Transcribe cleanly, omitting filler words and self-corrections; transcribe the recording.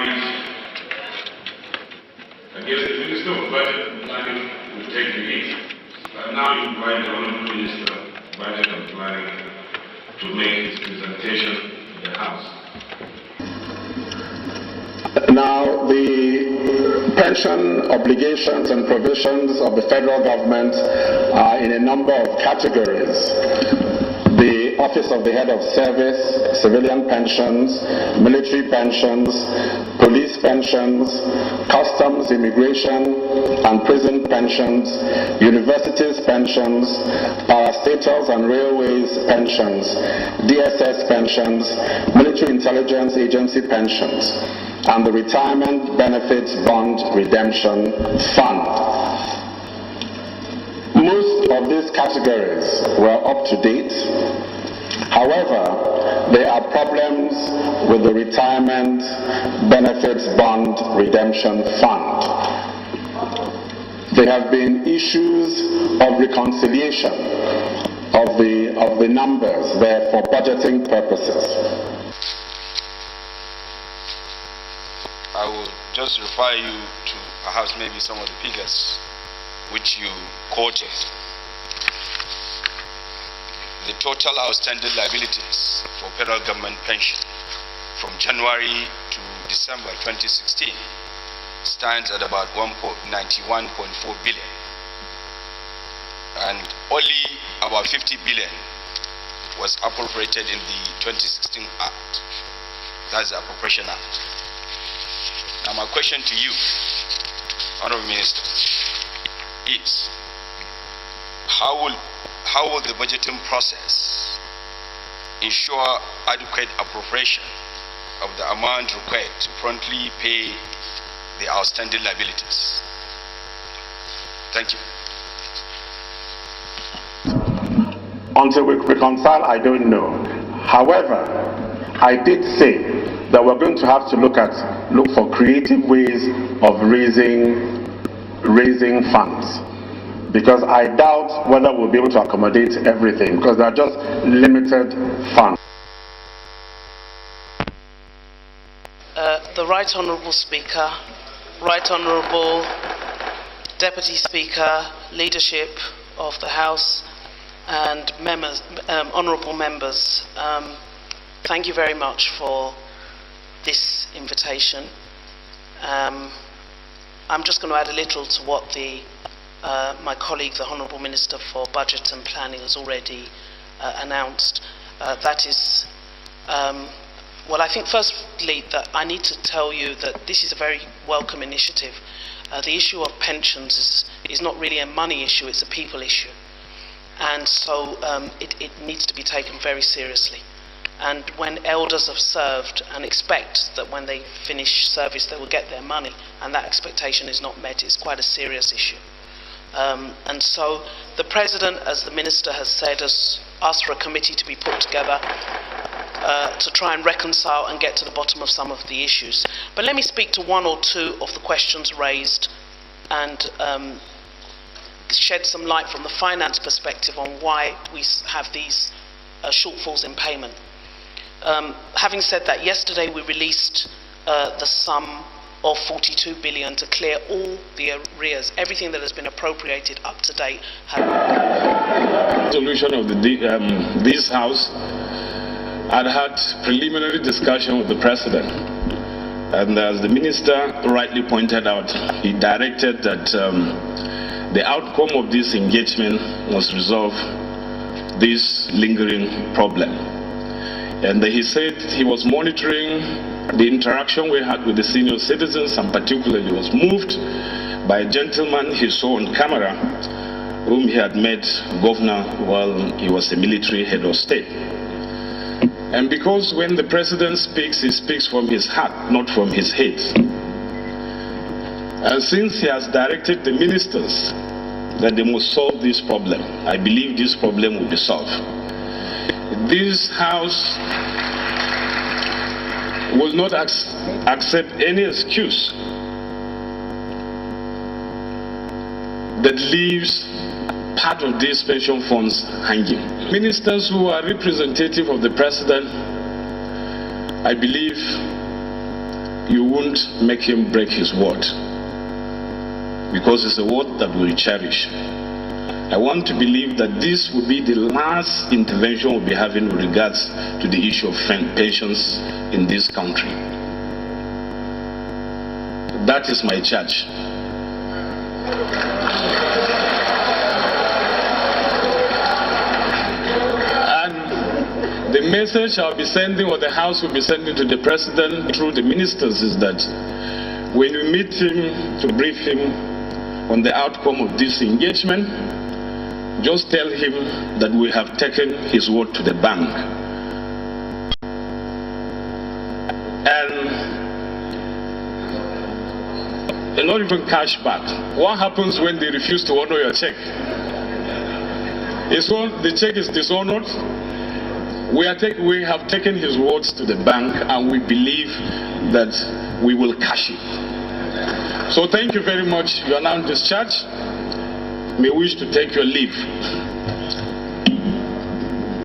point, I guess the Minister of Budget and Planning will take the lead. But now you invite the Honorable Minister of Budget and Planning to make his presentation in the House. Now, the pension obligations and provisions of the federal government are in a number of categories. The Office of the Head of Service, civilian pensions, military pensions, police pensions, customs, immigration and prison pensions, universities pensions, parastatals and railways pensions, DSS pensions, military intelligence agency pensions, and the Retirement Benefits Bond Redemption Fund. Most of these categories were up to date. However, there are problems with the Retirement Benefits Bond Redemption Fund. There have been issues of reconciliation of the numbers there for budgeting purposes. I will just refer you to perhaps maybe some of the figures which you quoted. The total outstanding liabilities for federal government pension from January to December 2016 stands at about 91.4 billion, and only about 50 billion was appropriated in the 2016 Act. That's the Appropriation Act. Now my question to you, Honorable Minister, is how will the budgeting process ensure adequate appropriation of the amount required to promptly pay the outstanding liabilities? Thank you. Until we reconcile, I don't know. However, I did say that we're going to have to look for creative ways of raising funds, because I doubt whether we'll be able to accommodate everything, because there are just limited funds. The Right Honourable Speaker, Right Honourable Deputy Speaker, leadership of the House, and members, honourable members, thank you very much for this invitation. I'm just going to add a little to what my colleague, the Honourable Minister for Budget and Planning, has already announced. That is, well, I think firstly that I need to tell you that this is a very welcome initiative. The issue of pensions is not really a money issue, it's a people issue. And so it needs to be taken very seriously. And when elders have served and expect that when they finish service they will get their money, and that expectation is not met, it's quite a serious issue. And so the President, as the Minister has said, has asked for a committee to be put together to try and reconcile and get to the bottom of some of the issues. But let me speak to one or two of the questions raised and shed some light from the finance perspective on why we have these shortfalls in payment. Having said that, yesterday we released the sum of 42 billion to clear all the arrears. Everything that has been appropriated up to date. Resolution of this House had preliminary discussion with the President, and as the Minister rightly pointed out, he directed that the outcome of this engagement must resolve this lingering problem. And he said he was monitoring the interaction we had with the senior citizens, and particularly was moved by a gentleman he saw on camera whom he had met governor while he was a military head of state. And because when the President speaks, he speaks from his heart, not from his head. And since he has directed the ministers that they must solve this problem, I believe this problem will be solved. This House will not accept any excuse that leaves part of these pension funds hanging. Ministers who are representative of the President, I believe, you won't make him break his word, because it's a word that we cherish. I want to believe that this will be the last intervention we'll be having with regards to the issue of pensions in this country. That is my charge. And the message I'll be sending, or the House will be sending to the President through the ministers, is that when you meet him to brief him on the outcome of this engagement, just tell him that we have taken his word to the bank. And not even cash back. What happens when they refuse to honor your check? The check is dishonored. We have taken his words to the bank, and we believe that we will cash it. So thank you very much. You are now discharged. May wish to take your leave.